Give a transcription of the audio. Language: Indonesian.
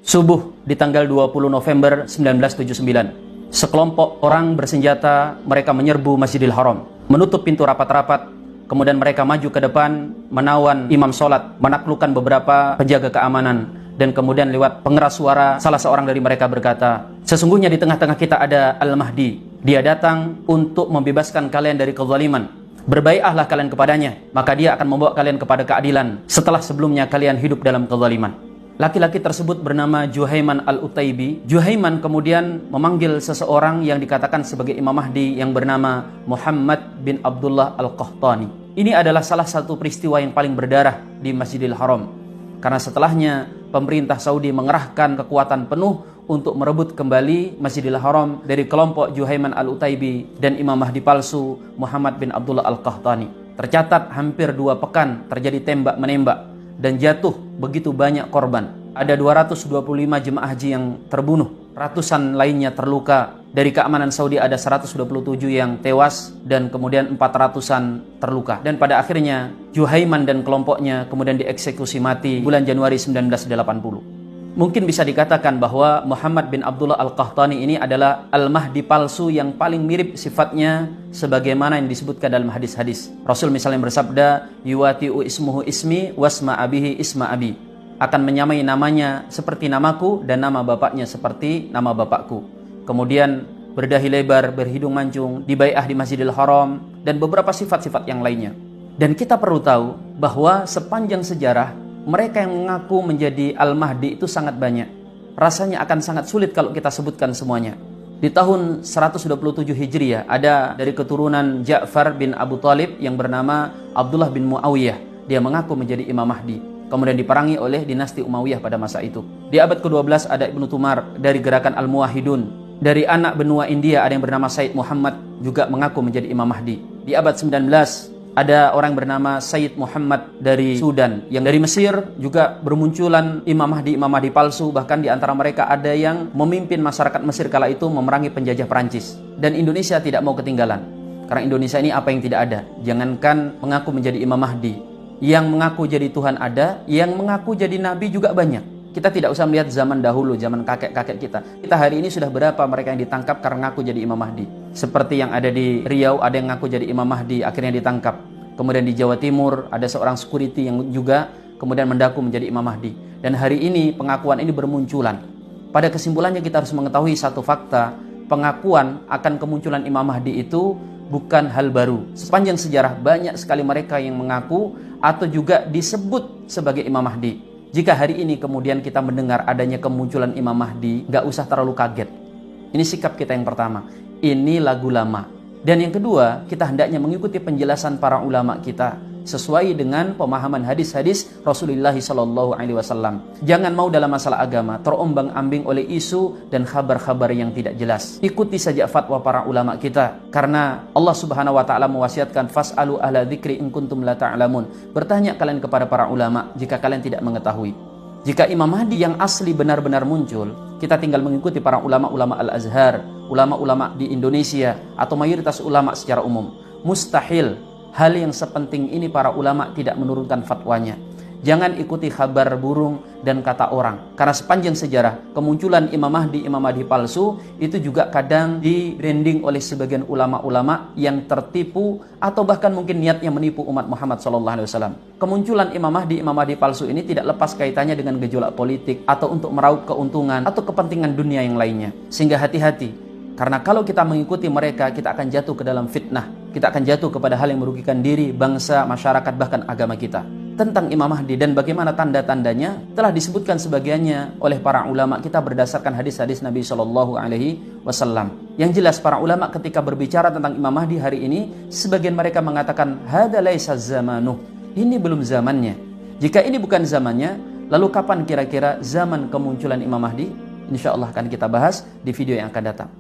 Subuh di tanggal 20 November 1979, sekelompok orang bersenjata mereka menyerbu Masjidil Haram, menutup pintu rapat-rapat, kemudian mereka maju ke depan, menawan imam sholat, menaklukkan beberapa penjaga keamanan, dan kemudian lewat pengeras suara salah seorang dari mereka berkata, "Sesungguhnya di tengah-tengah kita ada Al-Mahdi. Dia datang untuk membebaskan kalian dari kezaliman. Berbaiatlah kalian kepadanya, maka dia akan membawa kalian kepada keadilan setelah sebelumnya kalian hidup dalam kezaliman." Laki-laki tersebut bernama Juhaiman Al-Utaibi. Juhaiman kemudian memanggil seseorang yang dikatakan sebagai Imam Mahdi yang bernama Muhammad bin Abdullah Al-Qahtani. Ini adalah salah satu peristiwa yang paling berdarah di Masjidil Haram, karena setelahnya pemerintah Saudi mengerahkan kekuatan penuh untuk merebut kembali Masjidil Haram dari kelompok Juhaiman Al-Utaibi dan Imam Mahdi palsu Muhammad bin Abdullah Al-Qahtani. Tercatat hampir 2 pekan terjadi tembak-menembak dan jatuh begitu banyak korban. Ada 225 jemaah haji yang terbunuh, ratusan lainnya terluka. Dari keamanan Saudi ada 127 yang tewas dan kemudian 400-an terluka. Dan pada akhirnya Juhaiman dan kelompoknya kemudian dieksekusi mati bulan Januari 1980. Mungkin bisa dikatakan bahwa Muhammad bin Abdullah Al-Qahtani ini adalah Al-Mahdi palsu yang paling mirip sifatnya sebagaimana yang disebutkan dalam hadis-hadis. Rasul misalnya bersabda, "Yuwati'u ismuhu ismi wasma abihi isma abi." Akan menyamai namanya seperti namaku dan nama bapaknya seperti nama bapakku. Kemudian berdahi lebar, berhidung mancung, dibai'ah di Masjidil Haram, dan beberapa sifat-sifat yang lainnya. Dan kita perlu tahu bahwa sepanjang sejarah mereka yang mengaku menjadi Al-Mahdi itu sangat banyak. Rasanya akan sangat sulit kalau kita sebutkan semuanya. Di tahun 127 Hijriah ada dari keturunan Ja'far bin Abu Thalib yang bernama Abdullah bin Muawiyah. Dia mengaku menjadi Imam Mahdi. Kemudian diperangi oleh dinasti Umayyah pada masa itu. Di abad ke-12 ada Ibnu Tumar dari gerakan Al-Muwahhidun. Dari anak benua India ada yang bernama Said Muhammad juga mengaku menjadi Imam Mahdi. Di abad 19 ada orang bernama Sayyid Muhammad dari Sudan. Yang dari Mesir juga bermunculan Imam Mahdi palsu. Bahkan di antara mereka ada yang memimpin masyarakat Mesir kala itu memerangi penjajah Perancis. Dan Indonesia tidak mau ketinggalan. Karena Indonesia ini apa yang tidak ada. Jangankan mengaku menjadi Imam Mahdi, yang mengaku jadi Tuhan ada, yang mengaku jadi Nabi juga banyak. Kita tidak usah melihat zaman dahulu, zaman kakek-kakek kita. Kita hari ini sudah berapa mereka yang ditangkap karena ngaku jadi Imam Mahdi. Seperti yang ada di Riau, ada yang ngaku jadi Imam Mahdi, akhirnya ditangkap. Kemudian di Jawa Timur, ada seorang security yang juga kemudian mendaku menjadi Imam Mahdi. Dan hari ini pengakuan ini bermunculan. Pada kesimpulannya kita harus mengetahui satu fakta, pengakuan akan kemunculan Imam Mahdi itu bukan hal baru. Sepanjang sejarah banyak sekali mereka yang mengaku atau juga disebut sebagai Imam Mahdi. Jika hari ini kemudian kita mendengar adanya kemunculan Imam Mahdi, gak usah terlalu kaget. Ini sikap kita yang pertama. Ini lagu lama. Dan yang kedua, kita hendaknya mengikuti penjelasan para ulama kita sesuai dengan pemahaman hadis-hadis Rasulullah SAW. Jangan mau dalam masalah agama terombang-ambing oleh isu dan kabar-kabar yang tidak jelas. Ikuti saja fatwa para ulama kita, karena Allah Subhanahu wa taala mewasiatkan fas'alu ahla dzikri in kuntum la ta'lamun. Bertanya kalian kepada para ulama jika kalian tidak mengetahui. Jika Imam Mahdi yang asli benar-benar muncul, kita tinggal mengikuti para ulama-ulama Al-Azhar, ulama-ulama di Indonesia atau mayoritas ulama secara umum. Mustahil hal yang sepenting ini para ulama tidak menurunkan fatwanya. Jangan ikuti kabar burung dan kata orang. Karena sepanjang sejarah kemunculan Imam Mahdi palsu itu juga kadang di-branding oleh sebagian ulama-ulama yang tertipu atau bahkan mungkin niatnya menipu umat Muhammad SAW. Kemunculan Imam Mahdi palsu ini tidak lepas kaitannya dengan gejolak politik atau untuk meraup keuntungan atau kepentingan dunia yang lainnya. Sehingga hati-hati. Karena kalau kita mengikuti mereka, kita akan jatuh ke dalam fitnah. Kita akan jatuh kepada hal yang merugikan diri, bangsa, masyarakat, bahkan agama kita. Tentang Imam Mahdi dan bagaimana tanda-tandanya telah disebutkan sebagiannya oleh para ulama kita berdasarkan hadis-hadis Nabi SAW. Yang jelas para ulama ketika berbicara tentang Imam Mahdi hari ini, sebagian mereka mengatakan hada laisa zamanuh. Ini belum zamannya. Jika ini bukan zamannya, lalu kapan kira-kira zaman kemunculan Imam Mahdi? Insya Allah akan kita bahas di video yang akan datang.